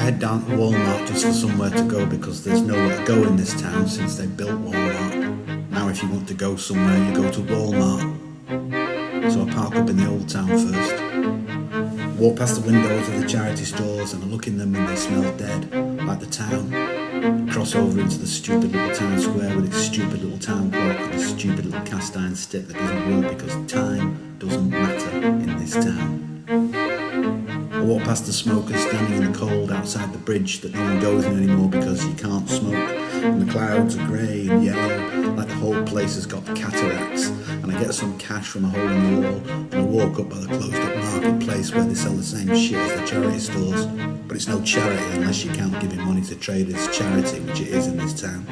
I head down to Walmart just for somewhere to go because there's nowhere to go in this town since they built Walmart. Now if you want to go somewhere, you go to Walmart. So I park up in the old town first. Walk past the windows of the charity stores and I look in them and they smell dead, like the town. And cross over into the stupid little town square with its stupid little town clock and its stupid little cast iron stick that doesn't work because time doesn't matter in this town. I walk past the smokers standing in the cold outside the bridge that no one goes in anymore because you can't smoke. And the clouds are grey and yellow, like the whole place has got cataracts. And I get some cash from a hole in the wall, and I walk up by the closed up marketplace where they sell the same shit as the charity stores. But it's no charity unless you count giving money to traders charity, which it is in this town.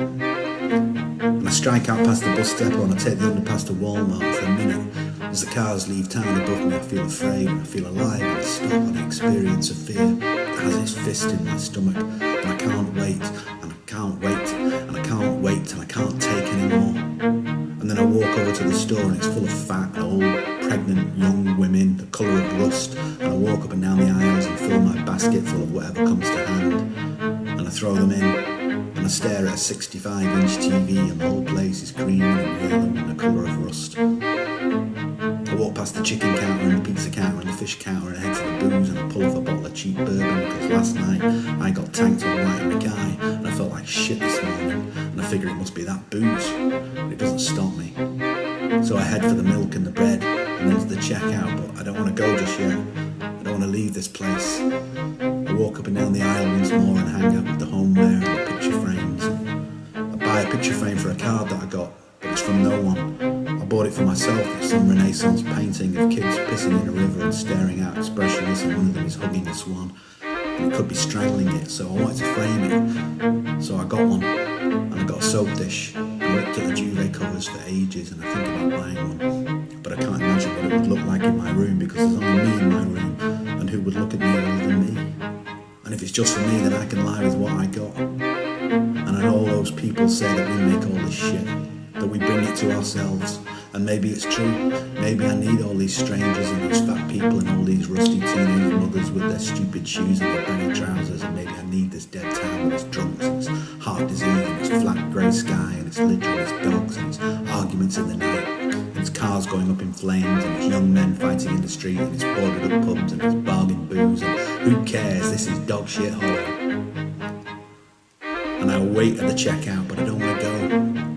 And I strike out past the bus depot and I take the underpass to Walmart for a minute. As the cars leave town above me, I feel afraid, and I feel alive, and I stop and I experience a fear that has its fist in my stomach, and I can't wait, and I can't wait, and I can't wait, and I can't take anymore. And then I walk over to the store and it's full of fat, old, pregnant, young women, the colour of rust, and I walk up and down the aisles and fill my basket full of whatever comes to hand, and I throw them in, and I stare at a 65-inch TV and the whole place is green and yellow and the colour of rust. I walk past the chicken counter and the pizza counter and the fish counter and head for the booze and I pull off a bottle of cheap bourbon because last night I got tanked all right in Mackay and I felt like shit this morning and I figure it must be that booze, but it doesn't stop me. So I head for the milk and the bread and then to the checkout, but I don't want to go just yet. I don't want to leave this place. I walk up and down the aisle once more and hang out with the homeware and the picture frames. I buy a picture frame for a card that I got, but it's from no one. I bought it for myself. It's some Renaissance painting of kids pissing in a river and staring out expressionless, and one of them is hugging a swan. And it could be strangling it, so I wanted to frame it. So I got one, and I got a soap dish. I looked at the duvet covers for ages, and I think about buying one. But I can't imagine what it would look like in my room because there's only me in my room, and who would look at me other than me? And if it's just for me, then I can lie with what I got. And I know all those people say that we make all this shit, that we bring it to ourselves. And maybe it's true. Maybe I need all these strangers and these fat people and all these rusty teenage mothers with their stupid shoes and their baggy trousers. And maybe I need this dead town with its drunks and its heart disease and its flat grey sky and its litter and its dogs and its arguments in the night and its cars going up in flames and its young men fighting in the street and its boarded up pubs and its bargain booze. And who cares? This is dog shit horror. And I wait at the checkout, but I don't want to go.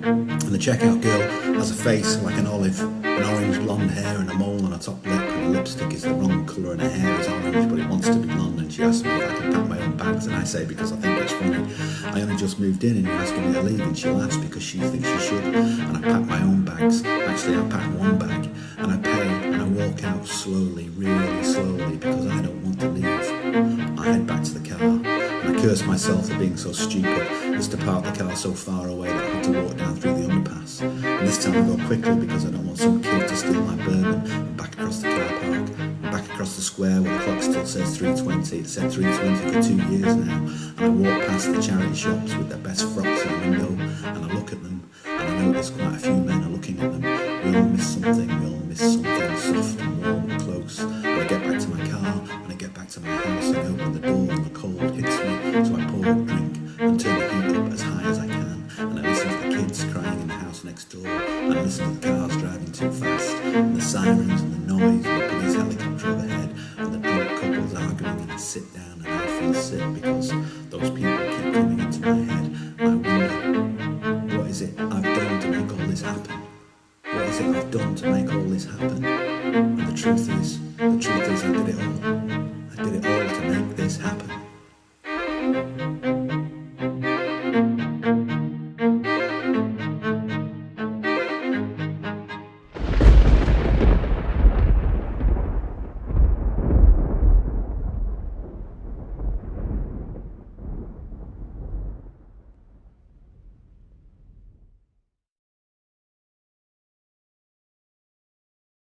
And the checkout girl has a face like an olive, an orange blonde hair and a mole on her top lip, and her lipstick is the wrong colour and her hair is orange but it wants to be blonde, and she asks me if I can pack my own bags and I say because I think it's funny. I only just moved in and you're asking me to leave, and she laughs because she thinks she should, and I pack my own bags. Actually I pack one bag and I pay and I walk out slowly, really slowly, because I don't want to leave. I head back to the car. And I curse myself for being so stupid as to park the car so far away that I had to walk down through the underpass. And this time I go quickly because I don't want some kid to steal my bourbon, and back across the car park, and back across the square where the clock still says 3:20. It said 3:20 for 2 years now. And I walk past the charity shops with their best frocks in the window, and I look at them, and I notice quite a few men are looking at them. We all miss something, we all miss something soft and warm and close. And I get back to my car, and I get back to my house, and I open the door, and the cold hits me. So I pour a drink and turn the heat up as high as I can, and I listen to the kids crying in the house next door, and I listen to the cars driving too fast, and the sirens and the noise and the police helicopter overhead, and the drunk couples arguing, and I sit down and I feel sick because those people keep coming into my head. I wonder, what is it I've done to make all this happen? What is it I've done to make all this happen? And the truth is I did it all.